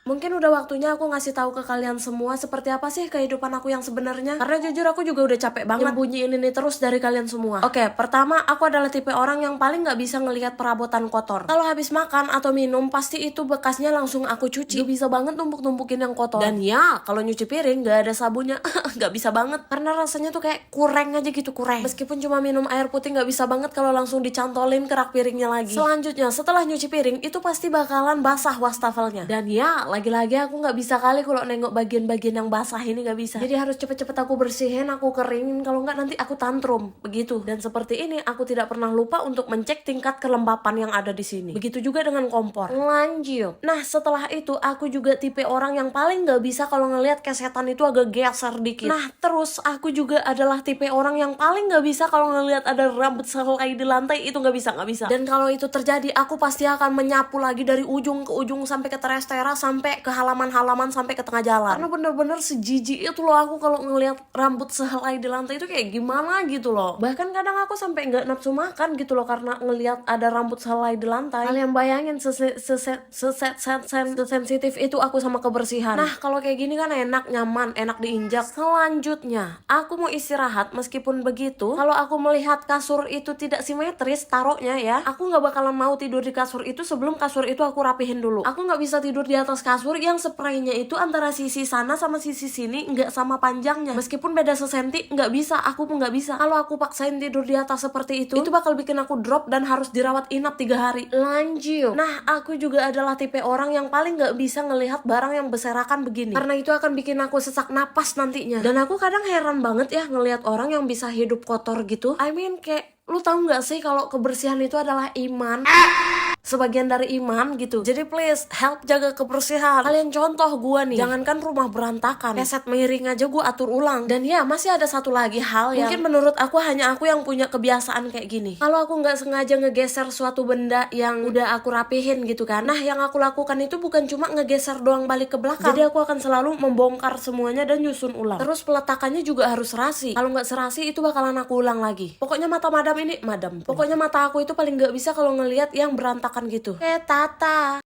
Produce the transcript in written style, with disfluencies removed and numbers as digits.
Mungkin udah waktunya aku ngasih tahu ke kalian semua seperti apa sih kehidupan aku yang sebenarnya. Karena jujur aku juga udah capek banget nyembunyiin ini terus dari kalian semua. Oke, pertama aku adalah tipe orang yang paling nggak bisa ngelihat perabotan kotor. Kalau habis makan atau minum pasti itu bekasnya langsung aku cuci. Gak bisa banget numpuk-numpukin yang kotor. Dan ya, kalau nyuci piring nggak ada sabunnya, nggak bisa banget. Karena rasanya tuh kayak kurang aja gitu, kurang. Meskipun cuma minum air putih nggak bisa banget kalau langsung dicantolin ke rak piringnya lagi. Selanjutnya, setelah nyuci piring itu pasti bakalan basah wastafelnya. Dan ya, lagi-lagi aku nggak bisa kali kalau nengok bagian-bagian yang basah ini, nggak bisa. Jadi harus cepet-cepet aku bersihin, aku keringin, kalau nggak nanti aku tantrum begitu. Dan seperti ini aku tidak pernah lupa untuk mencek tingkat kelembapan yang ada di sini. Begitu juga dengan kompor. Lanjut. Nah, setelah itu aku juga tipe orang yang paling nggak bisa kalau ngelihat kesetan itu agak geser dikit. Nah, terus aku juga adalah tipe orang yang paling nggak bisa kalau ngelihat ada rambut selai di lantai, itu nggak bisa. Dan kalau itu terjadi, aku pasti akan menyapu lagi dari ujung ke ujung sampai ke teras-teras, sampai ke halaman-halaman, sampai ke tengah jalan. Karena bener-bener sejijik itu loh aku kalau ngelihat rambut selai di lantai itu kayak gimana gitu loh. Bahkan kadang aku sampai nggak nafsu makan gitu loh karena ngelihat ada rambut selai di lantai. Kalian bayangin sesensitif itu aku sama kebersihan. Nah, kalau kayak gini kan enak, nyaman, enak diinjak. Selanjutnya, aku mau istirahat. Meskipun begitu, kalau aku melihat kasur itu tidak simetris taruhnya ya, aku nggak bakalan mau tidur di kasur itu sebelum kasur itu aku rapihin dulu. Aku nggak bisa tidur di atas kasur yang spraynya itu antara sisi sana sama sisi sini nggak sama panjangnya. Meskipun beda sesenti, nggak bisa. Aku pun nggak bisa. Kalau aku paksain tidur di atas seperti itu bakal bikin aku drop dan harus dirawat inap 3 hari. Lanjut. Nah, aku juga adalah tipe orang yang paling nggak bisa ngelihat barang yang berserakan begini. Karena itu akan bikin aku sesak napas nantinya. Dan aku kadang heran banget ya ngelihat orang yang bisa hidup kotor gitu. I mean kayak, lu tahu nggak sih kalau kebersihan itu adalah iman? Sebagian dari iman gitu. Jadi please help jaga kebersihan. Kalian contoh gua nih, jangankan rumah berantakan, keset miring aja gua atur ulang. Dan ya, masih ada satu lagi hal yang mungkin menurut aku hanya aku yang punya kebiasaan kayak gini. Kalau aku nggak sengaja ngegeser suatu benda yang udah aku rapihin gitu kan, nah yang aku lakukan itu bukan cuma ngegeser doang balik ke belakang. Jadi aku akan selalu membongkar semuanya dan nyusun ulang. Terus peletakannya juga harus serasi. Kalau nggak serasi itu bakalan aku ulang lagi. Pokoknya mata Pokoknya mata aku itu paling nggak bisa kalau ngelihat yang berantakan gitu. Tata.